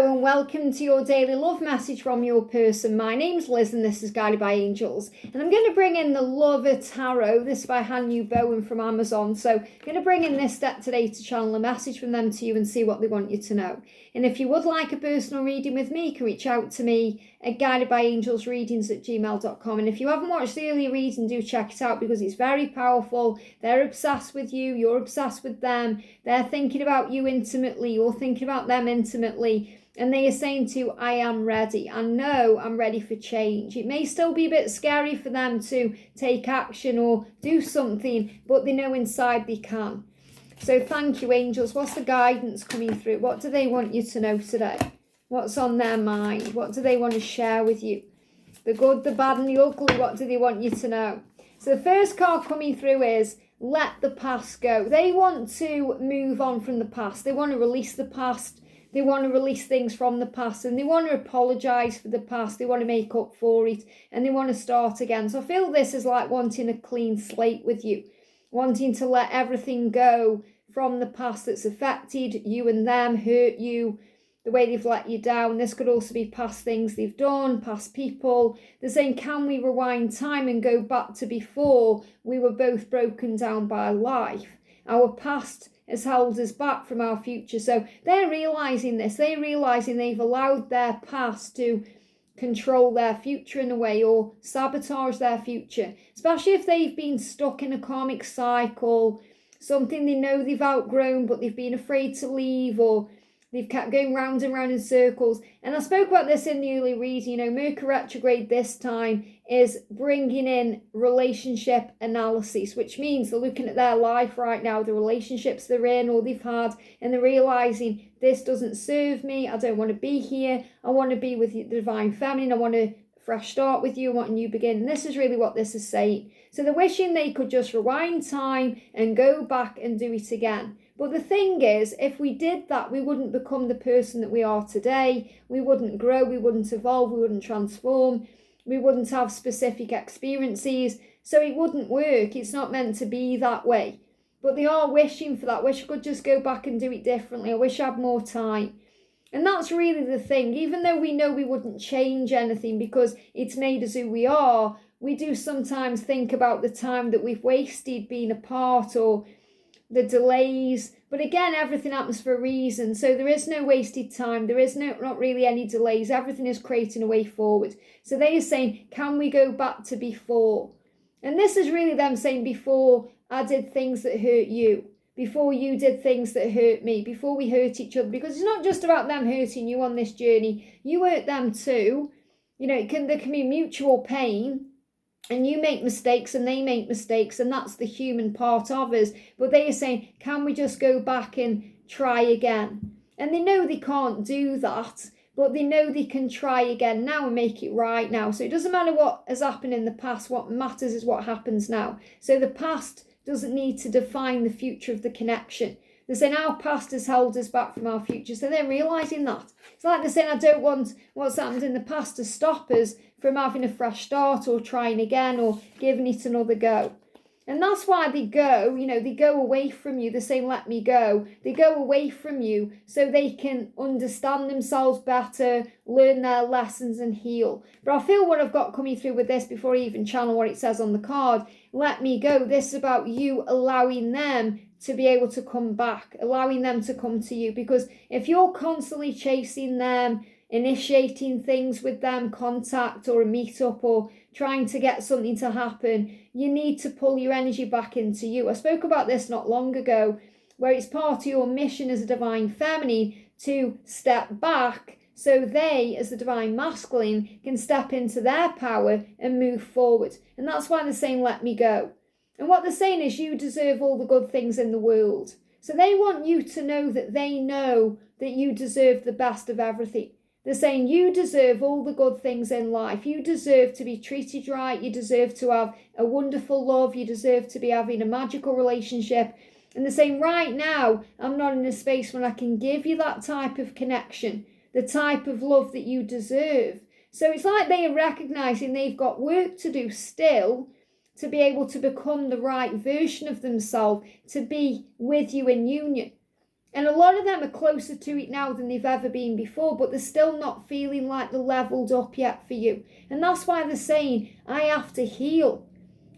Hello and welcome to your daily love message from your person. My name's Liz and this is Guided by Angels. And I'm going to bring in the Lover Tarot. This is by Bowen from Amazon. So I'm going to bring in this deck today to channel a message from them to you and see what they want you to know. And if you would like a personal reading with me, you can reach out to me at guidedbyangelsreadings@gmail.com. And if you haven't watched the earlier reading, do check it out because it's very powerful. They're obsessed with you. You're obsessed with them. They're thinking about you intimately. You're thinking about them intimately. And they are saying to you, I am ready. I know I'm ready for change. It may still be a bit scary for them to take action or do something, but they know inside they can. So thank you, angels. What's the guidance coming through? What do they want you to know today? What's on their mind? What do they want to share with you? The good, the bad, and the ugly, what do they want you to know? So the first card coming through is let the past go. They want to move on from the past. They want to release the past. They want to release things from the past and they want to apologise for the past. They want to make up for it and they want to start again. So I feel this is like wanting a clean slate with you, wanting to let everything go from the past that's affected you and them, hurt you, the way they've let you down. This could also be past things they've done, past people. They're saying, can we rewind time and go back to before we were both broken down by life? Our past has held us back from our future. So they're realising this. They're realising they've allowed their past to control their future in a way or sabotage their future, especially if they've been stuck in a karmic cycle, something they know they've outgrown but they've been afraid to leave, or they've kept going round and round in circles. And I spoke about this in the early reading. Mercury retrograde this time is bringing in relationship analysis, which means they're looking at their life right now, the relationships they're in or they've had, and they're realising this doesn't serve me. I don't want to be here. I want to be with the Divine Feminine. I want a fresh start with you. I want a new beginning. This is really what this is saying. So they're wishing they could just rewind time and go back and do it again. But the thing is, if we did that, we wouldn't become the person that we are today. We wouldn't grow, we wouldn't evolve, we wouldn't transform, we wouldn't have specific experiences. So it wouldn't work. It's not meant to be that way. But they are wishing for that. Wish I could just go back and do it differently. I wish I had more time. And that's really the thing. Even though we know we wouldn't change anything because it's made us who we are, we do sometimes think about the time that we've wasted being apart or the delays. But again, everything happens for a reason. So there is no wasted time. There is not really any delays. Everything is creating a way forward. So they are saying, can we go back to before? And this is really them saying, before I did things that hurt you, before you did things that hurt me, before we hurt each other. Because it's not just about them hurting you on this journey. You hurt them too. There can be mutual pain. And you make mistakes and they make mistakes, and that's the human part of us. But they are saying, can we just go back and try again? And they know they can't do that, but they know they can try again now and make it right now. So it doesn't matter what has happened in the past. What matters is what happens now. So the past doesn't need to define the future of the connection. They're saying our past has held us back from our future. So they're realising that. It's like they're saying, I don't want what's happened in the past to stop us from having a fresh start or trying again or giving it another go. And that's why they go, they go away from you. They're saying, let me go. They go away from you so they can understand themselves better, learn their lessons and heal. But I feel what I've got coming through with this before I even channel what it says on the card, let me go. This is about you allowing them to be able to come back, allowing them to come to you. Because if you're constantly chasing them, initiating things with them, contact or a meetup or trying to get something to happen, you need to pull your energy back into you. I spoke about this not long ago, where it's part of your mission as a Divine Feminine to step back so they, as the Divine Masculine, can step into their power and move forward. And that's why they're saying, let me go. And what they're saying is you deserve all the good things in the world. So they want you to know that they know that you deserve the best of everything. They're saying you deserve all the good things in life. You deserve to be treated right. You deserve to have a wonderful love. You deserve to be having a magical relationship. And they're saying right now, I'm not in a space when I can give you that type of connection, the type of love that you deserve. So it's like they are recognising they've got work to do still to be able to become the right version of themselves, to be with you in union. And a lot of them are closer to it now than they've ever been before, but they're still not feeling like they're leveled up yet for you. And that's why they're saying, I have to heal.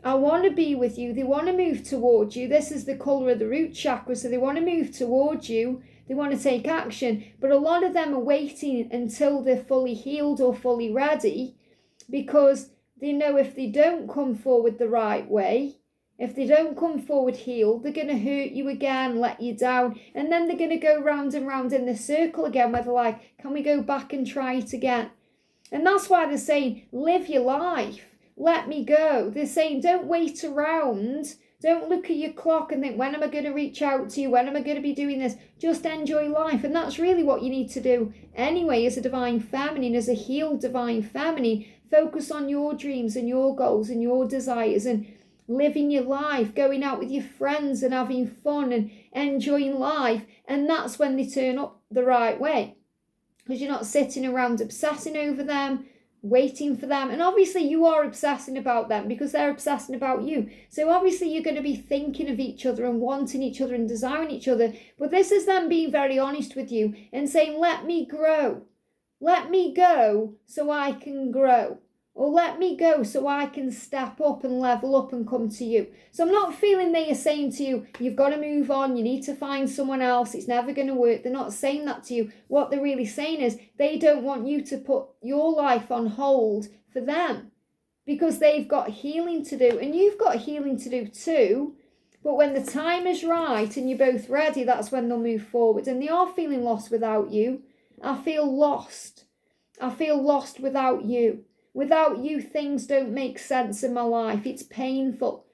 I want to be with you. They want to move towards you. This is the colour of the root chakra, so they want to move towards you. They want to take action. But a lot of them are waiting until they're fully healed or fully ready, because they know if they don't come forward the right way, if they don't come forward healed, they're going to hurt you again, let you down, and then they're going to go round and round in this circle again, where they're like, can we go back and try it again? And that's why they're saying, live your life, let me go. They're saying, don't wait around, don't look at your clock and think, when am I going to reach out to you, when am I going to be doing this? Just enjoy life. And that's really what you need to do anyway, as a divine feminine, as a healed divine feminine. Focus on your dreams and your goals and your desires, and living your life, going out with your friends and having fun and enjoying life. And that's when they turn up the right way, because you're not sitting around obsessing over them, waiting for them. And obviously you are obsessing about them because they're obsessing about you. So obviously you're going to be thinking of each other and wanting each other and desiring each other. But this is them being very honest with you and saying, let me grow. Let me go so I can grow. Or let me go so I can step up and level up and come to you. So I'm not feeling they are saying to you, you've got to move on, you need to find someone else, it's never going to work. They're not saying that to you. What they're really saying is they don't want you to put your life on hold for them, because they've got healing to do and you've got healing to do too. But when the time is right and you're both ready, that's when they'll move forward. And they are feeling lost without you. I feel lost. I feel lost without you. Without you, things don't make sense in my life. It's painful.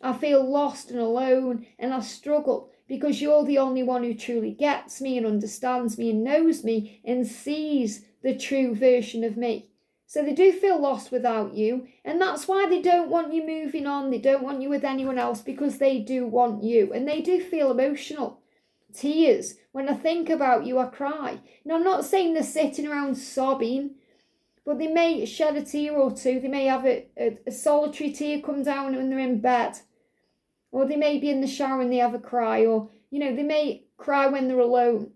I feel lost and alone, and I struggle because you're the only one who truly gets me and understands me and knows me and sees the true version of me. So they do feel lost without you, and that's why they don't want you moving on. They don't want you with anyone else, because they do want you, and they do feel emotional. Tears. When I think about you, I cry. Now, I'm not saying they're sitting around sobbing, but they may shed a tear or two. They may have a solitary tear come down when they're in bed. Or they may be in the shower and they have a cry. Or, they may cry when they're alone,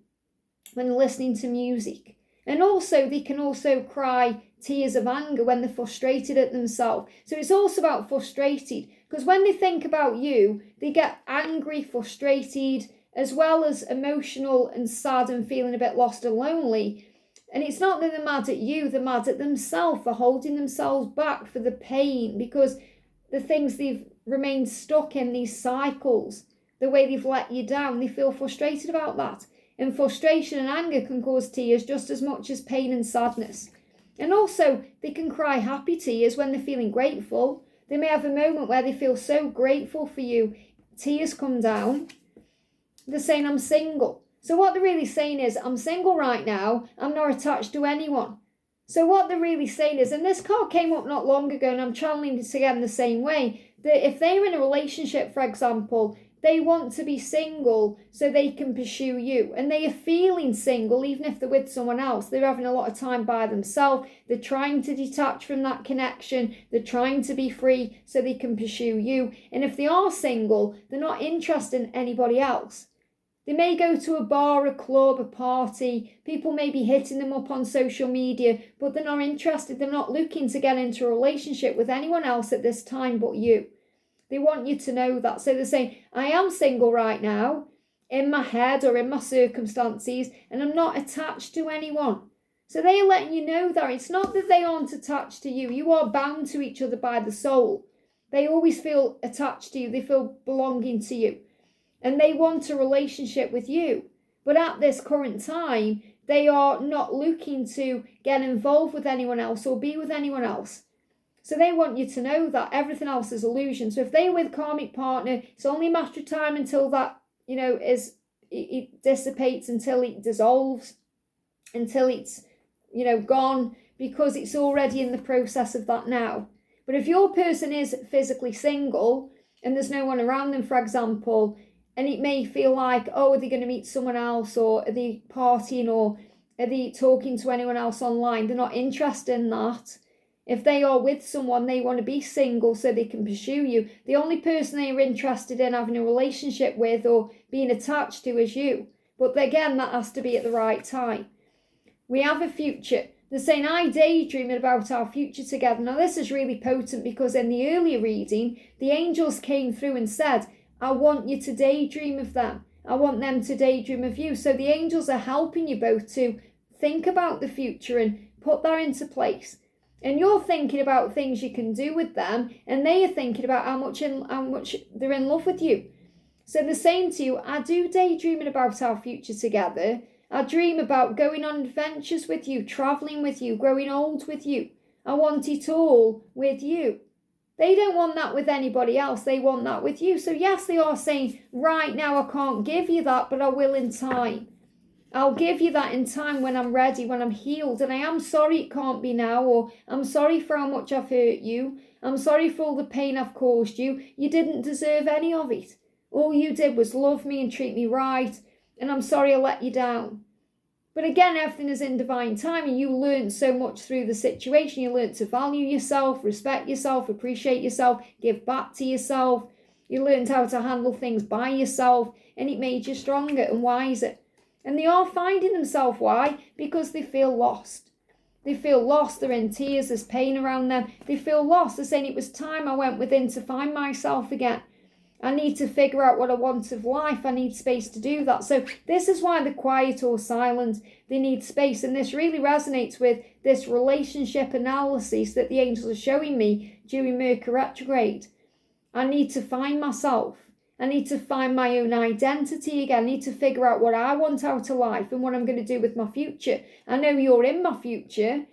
when they're listening to music. And also, they can also cry tears of anger when they're frustrated at themselves. So it's also about frustrated. Because when they think about you, they get angry, frustrated, as well as emotional and sad and feeling a bit lost and lonely. And it's not that they're mad at you, they're mad at themselves for holding themselves back for the pain, because the things they've remained stuck in, these cycles, the way they've let you down, they feel frustrated about that. And frustration and anger can cause tears just as much as pain and sadness. And also, they can cry happy tears when they're feeling grateful. They may have a moment where they feel so grateful for you, tears come down. They're saying, I'm single. So what they're really saying is, I'm single right now, I'm not attached to anyone. So what they're really saying is, and this card came up not long ago, and I'm channeling this again the same way, that if they're in a relationship, for example, they want to be single so they can pursue you. And they are feeling single, even if they're with someone else. They're having a lot of time by themselves. They're trying to detach from that connection. They're trying to be free so they can pursue you. And if they are single, they're not interested in anybody else. They may go to a bar, a club, a party. People may be hitting them up on social media, but they're not interested. They're not looking to get into a relationship with anyone else at this time but you. They want you to know that. So they're saying, I am single right now, in my head or in my circumstances, and I'm not attached to anyone. So they are letting you know that it's not that they aren't attached to you. You are bound to each other by the soul. They always feel attached to you. They feel belonging to you. And they want a relationship with you. But at this current time, they are not looking to get involved with anyone else or be with anyone else. So they want you to know that everything else is illusion. So if they're with a karmic partner, it's only a matter of time until that, it dissipates, until it dissolves, until it's, gone, because it's already in the process of that now. But if your person is physically single and there's no one around them, for example, and it may feel like, oh, are they going to meet someone else, or are they partying, or are they talking to anyone else online? They're not interested in that. If they are with someone, they want to be single so they can pursue you. The only person they are interested in having a relationship with or being attached to is you. But again, that has to be at the right time. We have a future. They're saying, I daydream about our future together. Now, this is really potent because in the earlier reading, the angels came through and said, I want you to daydream of them. I want them to daydream of you. So the angels are helping you both to think about the future and put that into place. And you're thinking about things you can do with them, and they are thinking about how much they're in love with you. So they're saying to you, I do daydreaming about our future together. I dream about going on adventures with you, travelling with you, growing old with you. I want it all with you. They don't want that with anybody else. They want that with you. So yes, they are saying, right now I can't give you that, but I will in time. I'll give you that in time when I'm ready, when I'm healed. And I am sorry it can't be now, or I'm sorry for how much I've hurt you. I'm sorry for all the pain I've caused you. You didn't deserve any of it. All you did was love me and treat me right. And I'm sorry I let you down. But again, everything is in divine time, and you learned so much through the situation. You learned to value yourself, respect yourself, appreciate yourself, give back to yourself. You learned how to handle things by yourself, and it made you stronger and wiser. And they are finding themselves. Why? Because they feel lost. They feel lost. They're in tears. There's pain around them. They feel lost. They're saying it was time I went within to find myself again. I need to figure out what I want of life. I need space to do that. So this is why they're quiet or silent. They need space. And this really resonates with this relationship analysis that the angels are showing me during Mercury retrograde. I need to find myself. I need to find my own identity again. I need to figure out what I want out of life and what I'm going to do with my future. I know you're in my future.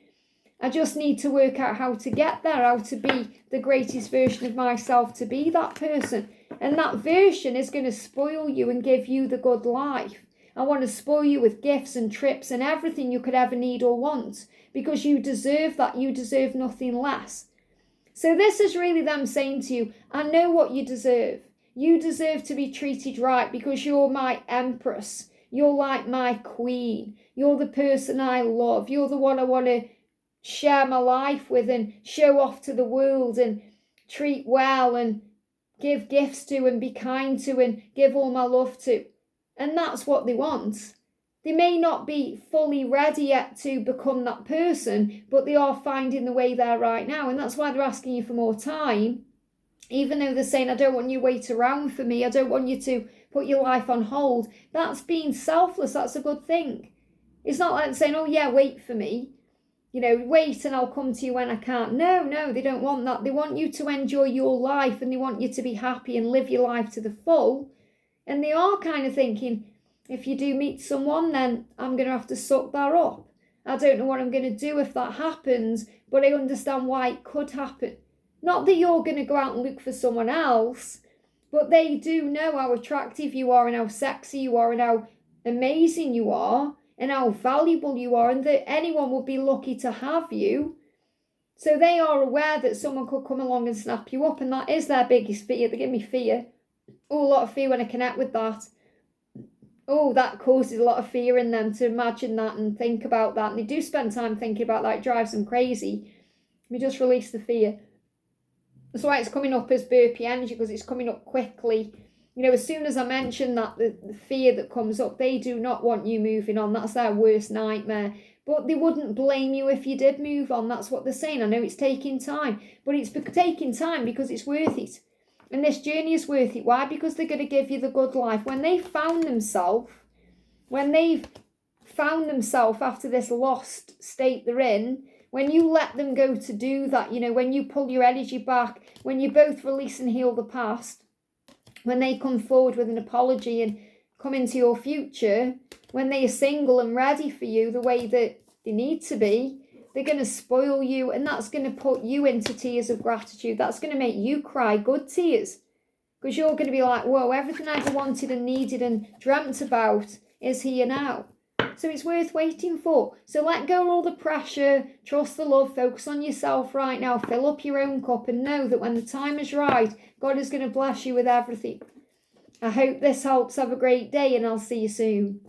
I just need to work out how to get there, how to be the greatest version of myself, to be that person. And that version is going to spoil you and give you the good life. I want to spoil you with gifts and trips and everything you could ever need or want, because you deserve that. You deserve nothing less. So this is really them saying to you, I know what you deserve. You deserve to be treated right because you're my empress. You're like my queen. You're the person I love. You're the one I want to share my life with and show off to the world and treat well and give gifts to and be kind to and give all my love to. And that's what they want. They may not be fully ready yet to become that person, but they are finding the way there right now. And that's why they're asking you for more time. Even though they're saying, I don't want you to wait around for me. I don't want you to put your life on hold. That's being selfless. That's a good thing. It's not like saying, oh yeah, wait for me. You know, wait and I'll come to you when I can't. No, they don't want that. They want you to enjoy your life and they want you to be happy and live your life to the full. And they are kind of thinking, if you do meet someone, then I'm going to have to suck that up. I don't know what I'm going to do if that happens, but I understand why it could happen. Not that you're going to go out and look for someone else, but they do know how attractive you are and how sexy you are and how amazing you are and how valuable you are, and that anyone would be lucky to have you. So they are aware that someone could come along and snap you up, and that is their biggest fear. They give me fear. Oh, a lot of fear when I connect with that. Oh, that causes a lot of fear in them to imagine that and think about that. And they do spend time thinking about that. It drives them crazy. We just release the fear. That's why it's coming up as burpee energy, because it's coming up quickly. You know, as soon as I mention that, the fear that comes up, they do not want you moving on. That's their worst nightmare. But they wouldn't blame you if you did move on. That's what they're saying. I know it's taking time, but it's taking time because it's worth it. And this journey is worth it. Why? Because they're going to give you the good life. When they've found themselves after this lost state they're in, when you let them go to do that, you know, when you pull your energy back, when you both release and heal the past, when they come forward with an apology and come into your future, when they are single and ready for you the way that they need to be, they're going to spoil you, and that's going to put you into tears of gratitude. That's going to make you cry good tears, because you're going to be like, whoa, everything I ever wanted and needed and dreamt about is here now. So it's worth waiting for. So let go of all the pressure, trust the love, focus on yourself right now, fill up your own cup and know that when the time is right, God is going to bless you with everything. I hope this helps. Have a great day and I'll see you soon.